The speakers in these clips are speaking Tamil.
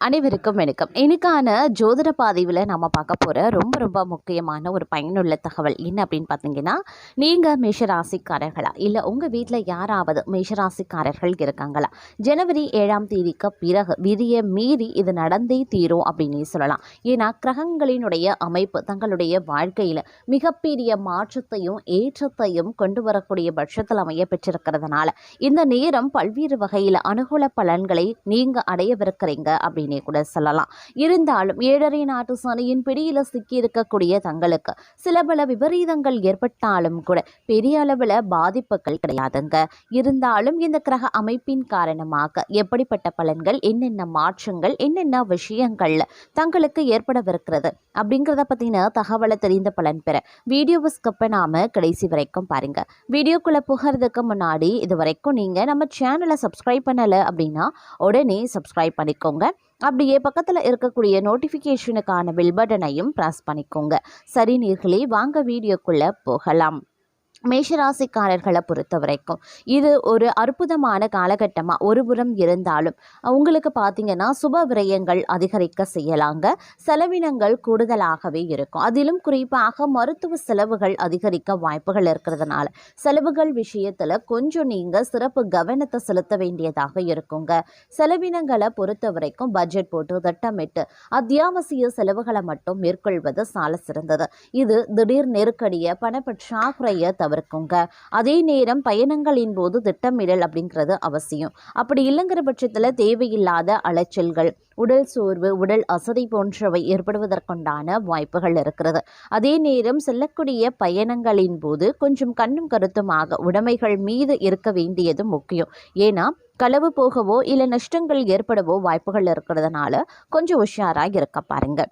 அனைவருக்கும் வணக்கம். இன்னைக்கான ஜோதிட பதிவில் நம்ம பார்க்க போகிற ரொம்ப முக்கியமான ஒரு பயனுள்ள தகவல் என்ன அப்படின்னு பார்த்தீங்கன்னா, நீங்கள் மேஷராசிக்காரர்களா இல்லை உங்கள் வீட்டில் யாராவது மேஷராசிக்காரர்கள் இருக்காங்களா? ஜனவரி 7ஆம் தேதிக்கு பிறகு விதியை மீறி இது நடந்தே தீரும் அப்படின்னு சொல்லலாம். ஏன்னா கிரகங்களினுடைய அமைப்பு தங்களுடைய வாழ்க்கையில் மிகப்பெரிய மாற்றத்தையும் ஏற்றத்தையும் கொண்டு வரக்கூடிய பட்சத்தில் அமைய பெற்றிருக்கிறதுனால இந்த நேரம் பல்வேறு வகையில் அனுகூல பலன்களை நீங்கள் அடையவிருக்கிறீங்க அப்படின்னு கூட சொல்லலாம். இருந்தாலும் 7.5 நாட்டு சனியின் பிடியில சிக்கி இருக்கக்கூடிய தங்களுக்கு சில பல விபரீதங்கள் ஏற்பட்டாலும் கூட பெரிய அளவில் பாதிப்புகள் கிடையாதுங்க. இருந்தாலும் இந்த கிரக அமைப்பின் காரணமாக எப்படிப்பட்ட பலன்கள், என்னென்ன மாற்றங்கள், என்னென்ன விஷயங்கள்ல தங்களுக்கு ஏற்படவிருக்கிறது அப்படிங்கிறத பத்தின தகவலை தெரிந்த பலன் பெற வீடியோவை ஸ்கிப் பண்ணாம கடைசி வரைக்கும் பாருங்க. வீடியோக்குள்ள புகிறதுக்கு முன்னாடி இது வரைக்கும் நீங்க நம்ம சேனலை சப்ஸ்கிரைப் பண்ணல அப்படின்னா உடனே சப்ஸ்கிரைப் பண்ணிக்கோங்க. அப்படியே பக்கத்தில் இருக்கக்கூடிய நோட்டிஃபிகேஷனுக்கான பெல் பட்டனையும் ப்ரெஸ் பண்ணிக்கோங்க. சரி நேயர்களே, வாங்க வீடியோக்குள்ளே போகலாம். மேஷராசிக்காரர்களை பொறுத்த வரைக்கும் இது ஒரு அற்புதமான காலகட்டமாக ஒரு புறம் இருந்தாலும் உங்களுக்கு பார்த்தீங்கன்னா சுப விரயங்கள் அதிகரிக்க செய்யலாங்க. செலவினங்கள் கூடுதலாகவே இருக்கும். அதிலும் குறிப்பாக மருத்துவ செலவுகள் அதிகரிக்க வாய்ப்புகள் இருக்கிறதுனால செலவுகள் விஷயத்தில் கொஞ்சம் நீங்கள் சிறப்பு கவனத்தை செலுத்த வேண்டியதாக இருக்குங்க. செலவினங்களை பொறுத்த வரைக்கும் பட்ஜெட் போட்டு திட்டமிட்டு அத்தியாவசிய செலவுகளை மட்டும் மேற்கொள்வது சால சிறந்தது. இது திடீர் நெருக்கடியை பணப்பற்றாக்குறையை தவிர்க்குங்க. அதே நேரம் பயணங்களின் போது திட்டமிடல் அப்படிங்கிறது அவசியம். அப்படி இல்லைங்கிற பட்சத்தில் தேவையில்லாத அலைச்சல்கள், உடல் சோர்வு, உடல் அசதி போன்றவை ஏற்படுவதற்குண்டான வாய்ப்புகள் இருக்கிறது. அதே நேரம் செல்லக்கூடிய பயணங்களின் போது கொஞ்சம் கண்ணும் கருத்துமாக உடைமைகள் மீது இருக்க வேண்டியது முக்கியம். ஏன்னா களவு போகவோ இல்லை நஷ்டங்கள் ஏற்படவோ வாய்ப்புகள் இருக்கிறதுனால கொஞ்சம் உஷாராக இருக்க பாருங்க.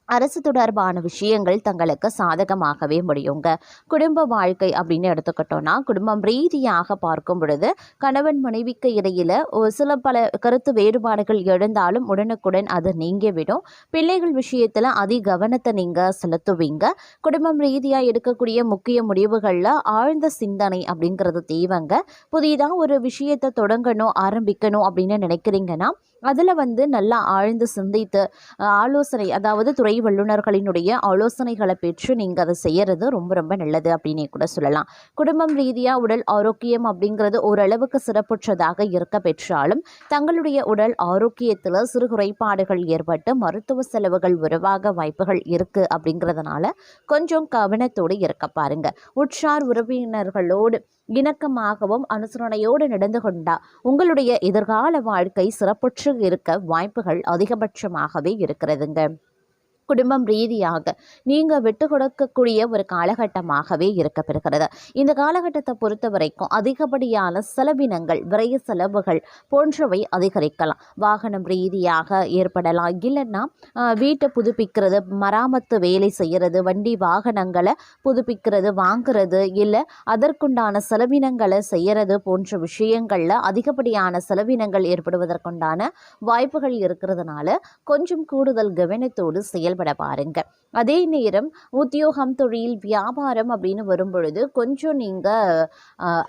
அரசு தொடர்பான விஷயங்கள் தங்களுக்கு சாதகமாகவே முடியுங்க. குடும்ப வாழ்க்கை அப்படின்னு எடுத்துக்கிட்டோன்னா குடும்பம் ரீதியாக பார்க்கும் பொழுது கணவன் மனைவிக்கு இடையில சில பல கருத்து வேறுபாடுகள் எழுந்தாலும் உடனுக்குடன் அது நீங்கிவிடும். பிள்ளைகள் விஷயத்தில் அதிக கவனத்தை நீங்கள் செலுத்துவீங்க. குடும்பம் ரீதியாக எடுக்கக்கூடிய முக்கிய முடிவுகளில் ஆழ்ந்த சிந்தனை அப்படிங்கிறது தேவைங்க. புதிதாக ஒரு விஷயத்தை தொடங்கணும், ஆரம்பிக்கணும் அப்படின்னு நினைக்கிறீங்கன்னா அதில் நல்லா ஆழ்ந்து சிந்தித்து ஆலோசனை, அதாவது துறை வல்லுநர்களினுடைய ஆலோசனைகளை பெற்று நீங்கள் அதை செய்யறது ரொம்ப நல்லது அப்படின்னே கூட சொல்லலாம். குடும்பம் ரீதியாக உடல் ஆரோக்கியம் அப்படிங்கிறது ஓரளவுக்கு சிறப்புற்றதாக இருக்க பெற்றாலும் தங்களுடைய உடல் ஆரோக்கியத்தில் சிறு குறைபாடுகள் ஏற்பட்டு மருத்துவ செலவுகள் உருவாக வாய்ப்புகள் இருக்கு. அப்படிங்கிறதுனால கொஞ்சம் கவனத்தோடு இருக்க பாருங்க. உற்றார் உறவினர்களோடு இணக்கமாகவும் அனுசரணையோடு நடந்து கொண்டா உங்களுடைய எதிர்கால வாழ்க்கை சிறப்புற்று இருக்க வாய்ப்புகள் அதிகபட்சமாகவே இருக்கிறதுங்க. குடும்பம் ரீதியாக நீங்கள் விட்டு கொடுக்கக்கூடிய ஒரு காலகட்டமாகவே இருக்கப்பெறுகிறது. இந்த காலகட்டத்தை பொறுத்த வரைக்கும் அதிகப்படியான செலவினங்கள், விரைய செலவுகள் போன்றவை அதிகரிக்கலாம். வாகனம் ரீதியாக ஏற்படலாம். இல்லைன்னா வீட்டை புதுப்பிக்கிறது, மராமத்து வேலை செய்கிறது, வண்டி வாகனங்களை புதுப்பிக்கிறது, வாங்குறது, இல்லை அதற்குண்டான செலவினங்களை செய்கிறது போன்ற விஷயங்களில் அதிகப்படியான செலவினங்கள் ஏற்படுவதற்குண்டான வாய்ப்புகள் இருக்கிறதுனால கொஞ்சம் கூடுதல் கவனத்தோடு செயல்பட பாருங்க. அதே நேரம் உத்தியோகம், தொழில், வியாபாரம் அப்படின்னு வரும்பொழுது கொஞ்சம் நீங்கள்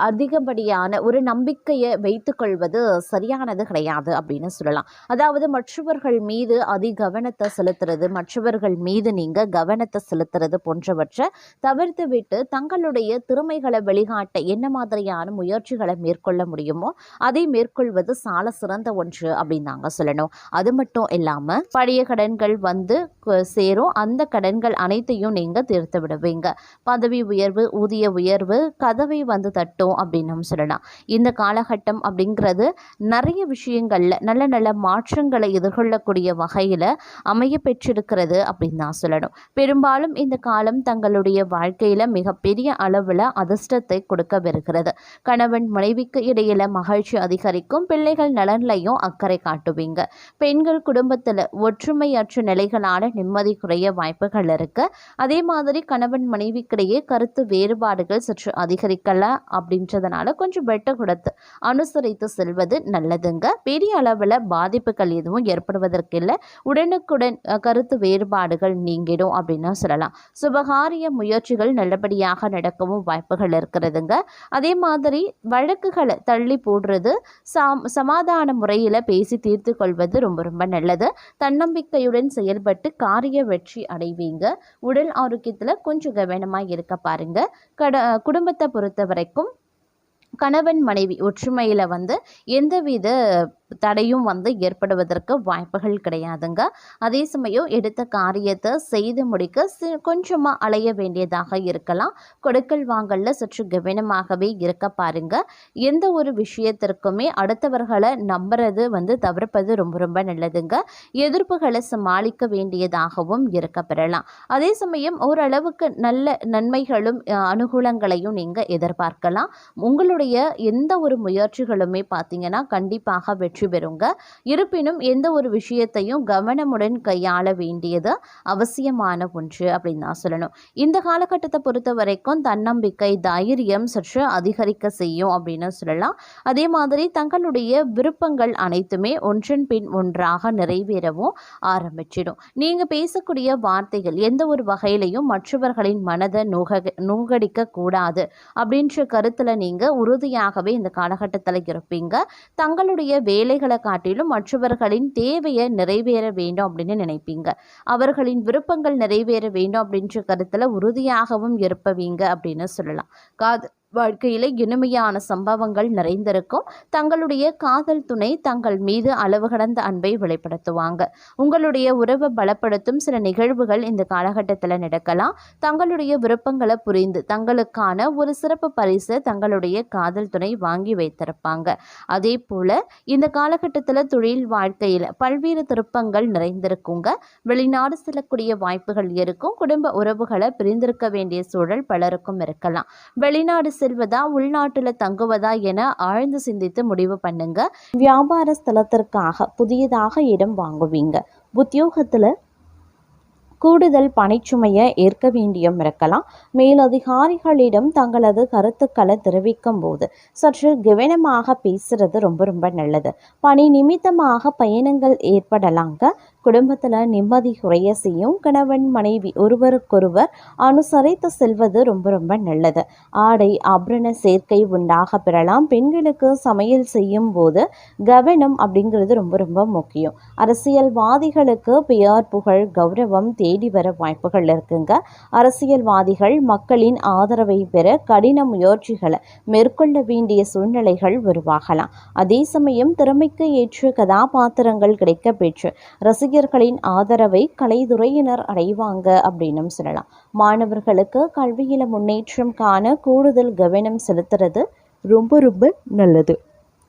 அதிகப்படியான ஒரு நம்பிக்கையை வைத்துக்கொள்வது சரியானது கிடையாது அப்படின்னு சொல்லலாம். அதாவது மற்றவர்கள் மீது கவனத்தை செலுத்துறது, மற்றவர்கள் மீது நீங்கள் கவனத்தை செலுத்துறது போன்றவற்றை தவிர்த்து விட்டு தங்களுடைய திறமைகளை வெளிக்காட்ட என்ன மாதிரியான முயற்சிகளை மேற்கொள்ள முடியுமோ அதை மேற்கொள்வது சால சிறந்த ஒன்று அப்படின்னு நாங்கள் சொல்லணும். அது மட்டும் இல்லாமல் பழைய கடன்கள் சேரும். அந்த கடன்கள் அனைத்தையும் நீங்கள் தீர்த்து விடுவீங்க. பதவி உயர்வு, ஊதிய உயர்வு கதவை தட்டும் அப்படின்னு சொல்லலாம். இந்த காலகட்டம் அப்படிங்கிறது நிறைய விஷயங்கள்ல நல்ல மாற்றங்களை எதிர்கொள்ளக்கூடிய வகையில் அமைய பெற்றிருக்கிறது அப்படின்னு தான் சொல்லணும். பெரும்பாலும் இந்த காலம் தங்களுடைய வாழ்க்கையில மிகப்பெரிய அளவில் அதிர்ஷ்டத்தை கொடுக்க வருகிறது. கணவன் மனைவிக்கு இடையில மகிழ்ச்சி அதிகரிக்கும். பிள்ளைகள் நலன்லையும் அக்கறை காட்டுவீங்க. பெண்கள் குடும்பத்தில் ஒற்றுமையற்ற நிலைகளான நிம்மதி குறைய வாய்ப்புகள் இருக்கு. அதே மாதிரி கணவன் மனைவிக்கிடையே கருத்து வேறுபாடுகள் சற்று அதிகரிக்கலாம் அப்படின்றதுனால கொஞ்சம் வெட்ட கொடுத்து அனுசரித்து செல்வது நல்லதுங்க. பெரிய அளவில் பாதிப்புகள் எதுவும் ஏற்படுவதற்கில்லை. உடனுக்குடன் கருத்து வேறுபாடுகள் நீங்கிடும் அப்படின்னு சொல்லலாம். சுபகாரிய முயற்சிகள் நல்லபடியாக நடக்கவும் வாய்ப்புகள் இருக்கிறதுங்க. அதே மாதிரி வழக்குகளை தள்ளி போடுறது, சமாதான முறையில் பேசி தீர்த்து கொள்வது ரொம்ப ரொம்ப நல்லது. தன்னம்பிக்கையுடன் செயல்பட்டு காரிய வெற்றி அடைவீங்க. உடல் ஆரோக்கியத்தில் கொஞ்சம் கவனமாக இருக்க பாருங்க. குடும்பத்தை பொறுத்த வரைக்கும் கணவன் மனைவி ஒற்றுமையில் எந்தவித தடையும் ஏற்படுவதற்கு வாய்ப்புகள் கிடையாதுங்க. அதே சமயம் எடுத்த காரியத்தை செய்து முடிக்க கொஞ்சமாக அலைய வேண்டியதாக இருக்கலாம். கொடுக்கல் வாங்கல்ல சற்று கவனமாகவே இருக்க பாருங்க. எந்த ஒரு விஷயத்திற்குமே அடுத்தவர்களை நம்புறது தவிர்ப்பது ரொம்ப ரொம்ப நல்லதுங்க. எதிர்ப்புகளை சமாளிக்க வேண்டியதாகவும் இருக்க பெறலாம். அதே சமயம் ஓரளவுக்கு நல்ல நன்மைகளும் அனுகூலங்களையும் நீங்கள் எதிர்பார்க்கலாம். உங்களுடைய எந்த ஒரு முயற்சிகளுமே பார்த்தீங்கன்னா கண்டிப்பாக வெற்றி பெறுங்க. இருப்பினும் எந்த ஒரு விஷயத்தையும் கவனமுடன் கையாள வேண்டியது அவசியமான ஒன்று அப்படின்னு தான் சொல்லணும். இந்த காலகட்டத்தை பொறுத்த வரைக்கும் தன்னம்பிக்கை, தைரியம் சற்று அதிகரிக்க செய்யும் அப்படின்னு சொல்லலாம். அதே மாதிரி தங்களுடைய விருப்பங்கள் அனைத்துமே ஒன்றன் பின் ஒன்றாக நிறைவேறவும் ஆரம்பிச்சிடும். நீங்க பேசக்கூடிய வார்த்தைகள் எந்த ஒரு வகையிலையும் மற்றவர்களின் மனதை நோகடிக்க கூடாது அப்படின்ற கருத்துல நீங்க உறுதியாகவே இந்த காலகட்டத்தில் இருப்பீங்க. தங்களுடைய வேலைகளை காட்டிலும் மற்றவர்களின் தேவையை நிறைவேற வேண்டும் அப்படின்னு நினைப்பீங்க. அவர்களின் விருப்பங்கள் நிறைவேற வேண்டும் அப்படின்ற கருத்துல உறுதியாகவும் இருப்பவீங்க அப்படின்னு சொல்லலாம். வாழ்க்கையில இனிமையான சம்பவங்கள் நிறைந்திருக்கும். தங்களுடைய காதல் துணை தங்கள் மீது அளவு கடந்த அன்பை வெளிப்படுத்துவாங்க. உங்களுடைய உறவை பலப்படுத்தும் சில நிகழ்வுகள் இந்த காலகட்டத்தில் நடக்கலாம். தங்களுடைய விருப்பங்களை புரிந்து தங்களுக்கான ஒரு சிறப்பு பரிசு தங்களுடைய காதல் துணை வாங்கி வைத்திருப்பாங்க. அதே போல இந்த காலகட்டத்தில் தொழில் வாழ்க்கையில் பல்வேறு திருப்பங்கள் நிறைந்திருக்குங்க. வெளிநாடு செல்லக்கூடிய வாய்ப்புகள் இருக்கும். குடும்ப உறவுகளை பிரிந்திருக்க வேண்டிய சூழல் பலருக்கும் இருக்கலாம். வெளிநாடு செல்வதா உள்நாட்டுல தங்குவதா என ஆழ்ந்து சிந்தித்து முடிவு பண்ணுங்க. வியாபார ஸ்தலத்திற்காக புதியதாக இடம் வாங்குவீங்க. உத்தியோகத்துல கூடுதல் பணிச்சுமையை ஏற்க வேண்டியும் இருக்கலாம். மேலதிகாரிகளிடம் தங்களது கருத்துக்களை தெரிவிக்கும் போது சற்று கவனமாக பேசுறது ரொம்ப ரொம்ப நல்லது. பணி நிமித்தமாக பயணங்கள் ஏற்படலாங்க. குடும்பத்தில் நிம்மதி குறைய செய்யும். கணவன் மனைவி ஒருவருக்கொருவர் அனுசரித்து செல்வது ரொம்ப ரொம்ப நல்லது. ஆடை ஆபரண சேர்க்கை உண்டாக பெறலாம். பெண்களுக்கு சமையல் செய்யும் போது கவனம் அப்படிங்கிறது ரொம்ப ரொம்ப முக்கியம். அரசியல்வாதிகளுக்கு பெயர் புகழ் கௌரவம் தேடி வர வாய்ப்புகள் இருக்குங்க. அரசியல்வாதிகள் மக்களின் ஆதரவை பெற கடின முயற்சிகளை மேற்கொள்ள வேண்டிய சூழ்நிலைகள் உருவாகலாம். அதே சமயம் திறமைக்கு ஏற்ற கதாபாத்திரங்கள் கிடைக்க பெற்று ரசிகர்களின் ஆதரவை கலைத்துறையினர் அடைவாங்க அப்படின்னு சொல்லலாம். மாணவர்களுக்கு கல்வியில முன்னேற்றம் காண கூடுதல் கவனம் செலுத்துறது ரொம்ப ரொம்ப நல்லது.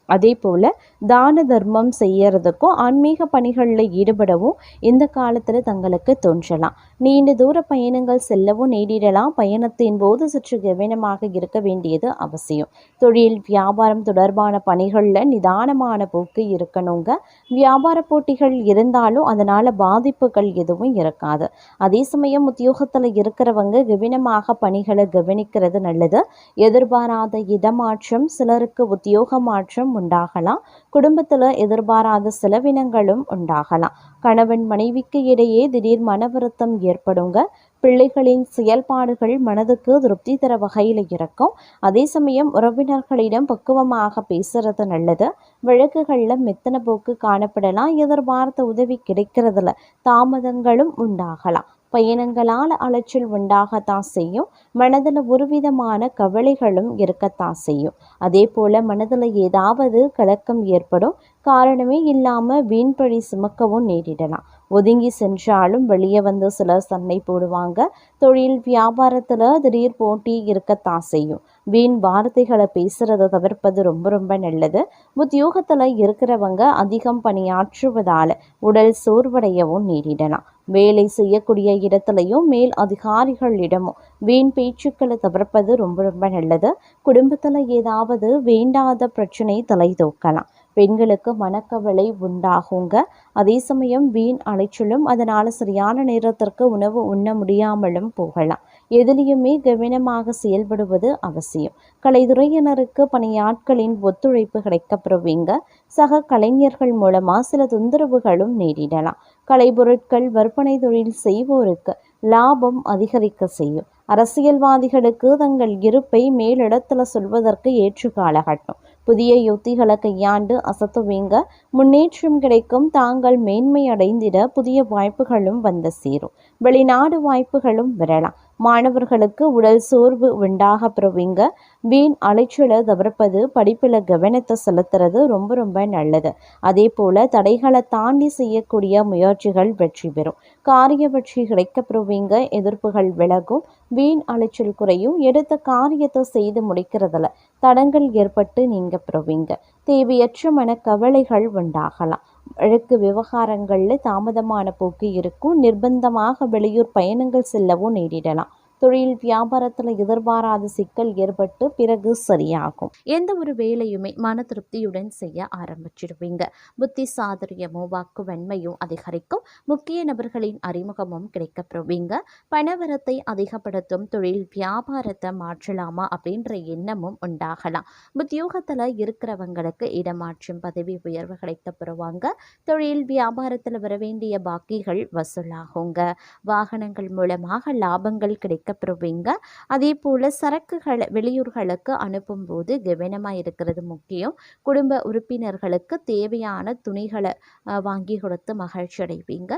அதே போல் தான தர்மம் செய்யறதுக்கும் ஆன்மீக பணிகளில் ஈடுபடவும் இந்த காலத்தில் தங்களுக்கு தோன்றலாம். நீண்ட தூர பயணங்கள் செல்லவும் நேரிடலாம். பயணத்தின் போது சற்று கவனமாக இருக்க வேண்டியது அவசியம். தொழில் வியாபாரம் தொடர்பான பணிகளில் நிதானமான போக்கு இருக்கணுங்க. வியாபார போட்டிகள் இருந்தாலும் அதனால் பாதிப்புகள் எதுவும் இருக்காது. அதே சமயம் உத்தியோகத்தில் இருக்கிறவங்க கவனமாக பணிகளை கவனிக்கிறது நல்லது. எதிர்பாராத இடமாற்றம், சிலருக்கு உத்தியோக மாற்றம் உண்டாகலாம். குடும்பத்தில் எதிர்பாராத செலவினங்களும் உண்டாகலாம். கணவன் மனைவிக்கு இடையே திடீர் மன வருத்தம் ஏற்படுங்க. பிள்ளைகளின் செயல்பாடுகள் மனதுக்கு திருப்தி தர வகையில் இருக்கும். அதே சமயம் உறவினர்களிடம் பக்குவமாக பேசுறது நல்லது. வழக்குகளில் மெத்தன போக்கு காணப்படலாம். எதிர்பார்த்த உதவி கிடைக்கிறதுல தாமதங்களும் உண்டாகலாம். பயணங்களால் அலைச்சல் உண்டாகத்தான் செய்யும். மனதில் ஒருவிதமான கவலைகளும் இருக்கத்தான் செய்யும். அதே போல மனதில் ஏதாவது கலக்கம் ஏற்படும். காரணமே இல்லாமல் வீண்பழி சுமக்கவும் நேரிடலாம். ஒதுங்கி சென்றாலும் வெளியே வந்து சிலர் சண்டை போடுவாங்க. தொழில் வியாபாரத்தில் திடீர் போட்டி இருக்கத்தான் செய்யும். வீண் வார்த்தைகளை பேசுறதை தவிர்ப்பது ரொம்ப ரொம்ப நல்லது. உத்தியோகத்தில் இருக்கிறவங்க அதிகம் பணியாற்றுவதால் உடல் சோர்வடையவும் நேரிடலாம். வேலை செய்யக்கூடிய இடத்துலையும் மேல் அதிகாரிகளிடமும் வீண் பேச்சுக்களை தவிர்ப்பது ரொம்ப ரொம்ப நல்லது. குடும்பத்தில் ஏதாவது வேண்டாத பிரச்சனை தலை தூக்கலாம். பெண்களுக்கு மனக்கவலை உண்டாகுங்க. அதே சமயம் வீண் அலைச்சலும், அதனால் சரியான நேரத்திற்கு உணவு உண்ண முடியாமலும் போகலாம். எதிலையுமே கவனமாக செயல்படுவது அவசியம். கலைத்துறையினருக்கு பணியாட்களின் ஒத்துழைப்பு கிடைக்கப்பெறுவீங்க. சக கலைஞர்கள் மூலமா சில தொந்தரவுகளும் நேரிடலாம். கலைப்பொருட்கள் விற்பனை தொழில் செய்வோருக்கு லாபம் அதிகரிக்க செய்யும். அரசியல்வாதிகளுக்கு தங்கள் இருப்பை மேலிடத்துல சொல்வதற்கு ஏற்ற காலகட்டம். புதிய யுத்திகளை கையாண்டு அசத்துவீங்க. முன்னேற்றம் கிடைக்கும். தாங்கள் மேன்மை அடைந்திட புதிய வாய்ப்புகளும் வந்து சேரும். வெளிநாடு வாய்ப்புகளும் வரலாம். மாணவர்களுக்கு உடல் சோர்வு உண்டாக பெறுவீங்க. வீண் அலைச்சலை தவிர்ப்பது, படிப்பில் கவனத்தை செலுத்துறது ரொம்ப ரொம்ப நல்லது. அதே போல தடைகளை தாண்டி செய்யக்கூடிய முயற்சிகள் வெற்றி பெறும். காரிய வெற்றி கிடைக்கப்பெறுவீங்க. எதிர்ப்புகள் விலகும். வீண் அலைச்சல் குறையும். எடுத்த காரியத்தை செய்து முடிக்கிறதுல தடங்கள் ஏற்பட்டு நீங்க பெறுவீங்க. தேவையற்ற மனக்கவலைகள் உண்டாகலாம். வழக்கு விவகாரங்களில் தாமதமான போக்கு இருக்கும். நிர்பந்தமாக வெளியூர் பயணங்கள் செல்லவும் நேரிடலாம். தொழில் வியாபாரத்தில் எதிர்பாராத சிக்கல் ஏற்பட்டு பிறகு சரியாகும். எந்த ஒரு வேலையுமே மன திருப்தியுடன் செய்ய ஆரம்பிச்சிடுவீங்க. புத்தி சாதுரியமும் வாக்கு வன்மையும் அதிகரிக்கும். முக்கிய நபர்களின் அறிமுகமும் கிடைக்கப்பெறுவீங்க. பணவரத்தை அதிகப்படுத்தும். தொழில் வியாபாரத்தை மாற்றலாமா அப்படின்ற எண்ணமும் உண்டாகலாம். உத்தியோகத்தில் இருக்கிறவங்களுக்கு இடமாற்றம், பதவி உயர்வு கிடைக்கப்பெறுவாங்க. தொழில் வியாபாரத்தில் வர வேண்டிய பாக்கிகள் வசூலாகுங்க. வாகனங்கள் மூலமாக லாபங்கள் கிடைக்கப்பெறுவீங்க. அதே போல் சரக்குகளை வெளியூர்களுக்கு அனுப்பும்போது கவனமாக இருக்கிறது முக்கியம். குடும்ப உறுப்பினர்களுக்கு தேவையான துணிகளை வாங்கி கொடுத்து மகிழ்ச்சி அடைவீங்க.